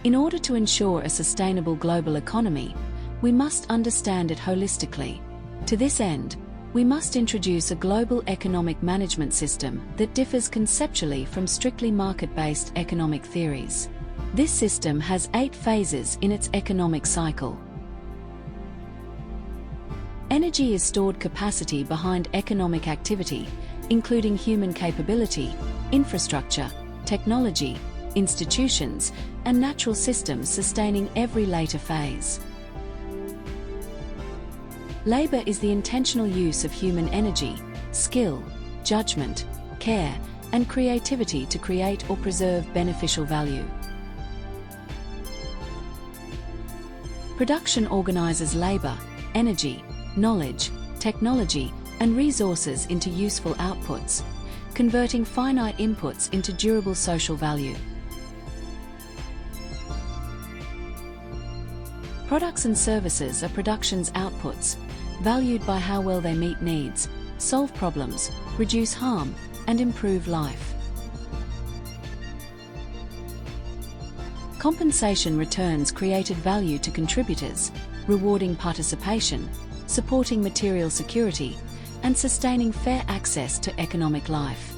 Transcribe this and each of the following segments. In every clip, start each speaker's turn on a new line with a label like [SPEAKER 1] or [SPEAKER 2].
[SPEAKER 1] In order to ensure a sustainable global economy, we must understand it holistically. To this end, we must introduce a global economic management system that differs conceptually from strictly market-based economic theories. This system has 8 phases in its economic cycle. Energy is stored capacity behind economic activity, including human capability, infrastructure, technology, institutions, and natural systems sustaining every later phase. Labor is the intentional use of human energy, skill, judgment, care, and creativity to create or preserve beneficial value. Production organizes labor, energy, knowledge, technology, and resources into useful outputs, converting finite inputs into durable social value. Products and services are production's outputs, valued by how well they meet needs, solve problems, reduce harm, and improve life. Compensation returns created value to contributors, rewarding participation, supporting material security, and sustaining fair access to economic life.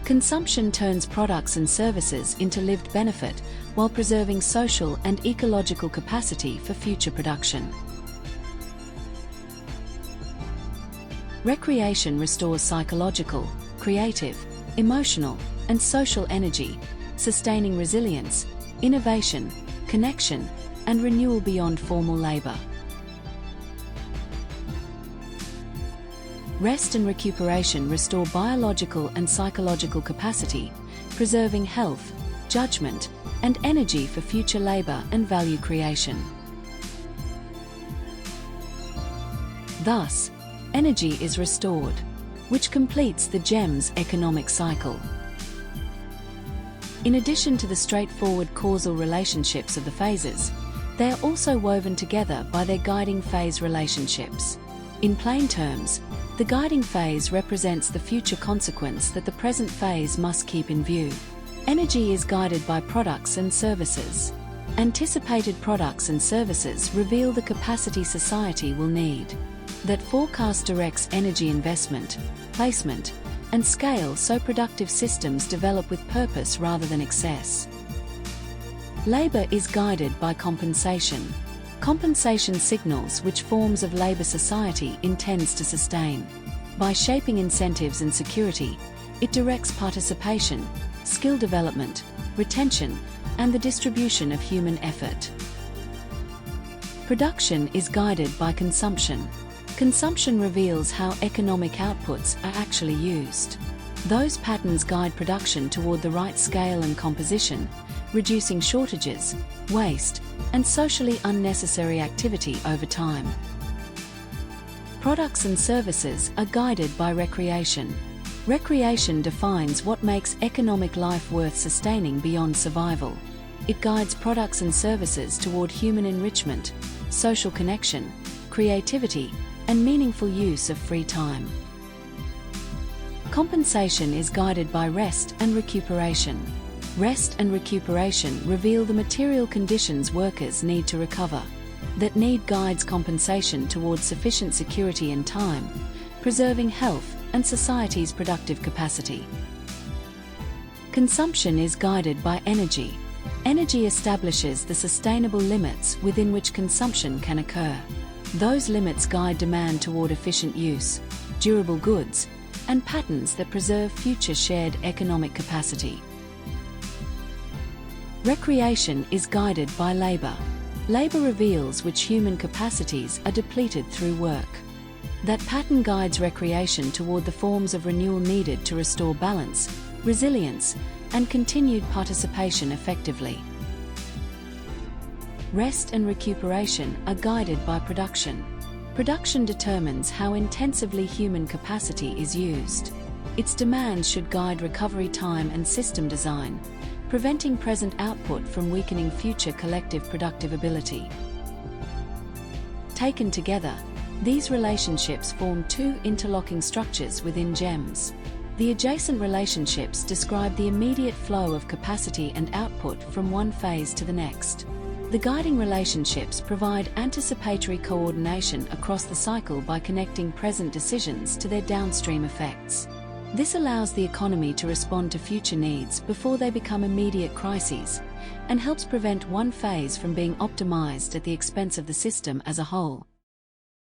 [SPEAKER 1] Consumption turns products and services into lived benefit while preserving social and ecological capacity for future production. Recreation restores psychological, creative, emotional, and social energy, sustaining resilience, innovation, connection, and renewal beyond formal labor. Rest and recuperation restore biological and psychological capacity, preserving health, judgment, and energy for future labor and value creation. Thus, energy is restored, which completes the GEM's economic cycle. In addition to the straightforward causal relationships of the phases, they are also woven together by their guiding phase relationships. In plain terms, the guiding phase represents the future consequence that the present phase must keep in view. Energy is guided by products and services. Anticipated products and services reveal the capacity society will need. That forecast directs energy investment, placement, and scale so productive systems develop with purpose rather than excess. Labor is guided by compensation. Compensation signals which forms of labor society intends to sustain. By shaping incentives and security, it directs participation, skill development, retention, and the distribution of human effort. Production is guided by consumption. Consumption reveals how economic outputs are actually used. Those patterns guide production toward the right scale and composition, reducing shortages, waste, and socially unnecessary activity over time. Products and services are guided by recreation. Recreation defines what makes economic life worth sustaining beyond survival. It guides products and services toward human enrichment, social connection, creativity, and meaningful use of free time. Compensation is guided by rest and recuperation. Rest and recuperation reveal the material conditions workers need to recover. That need guides compensation towards sufficient security and time, preserving health and society's productive capacity. Consumption is guided by energy. Energy establishes the sustainable limits within which consumption can occur. Those limits guide demand toward efficient use, durable goods, and patterns that preserve future shared economic capacity. Recreation is guided by labor. Labor reveals which human capacities are depleted through work. That pattern guides recreation toward the forms of renewal needed to restore balance, resilience, and continued participation effectively. Rest and recuperation are guided by production. Production determines how intensively human capacity is used. Its demands should guide recovery time and system design, preventing present output from weakening future collective productive ability. Taken together, these relationships form two interlocking structures within GEMS. The adjacent relationships describe the immediate flow of capacity and output from one phase to the next. The guiding relationships provide anticipatory coordination across the cycle by connecting present decisions to their downstream effects. This allows the economy to respond to future needs before they become immediate crises, and helps prevent one phase from being optimized at the expense of the system as a whole.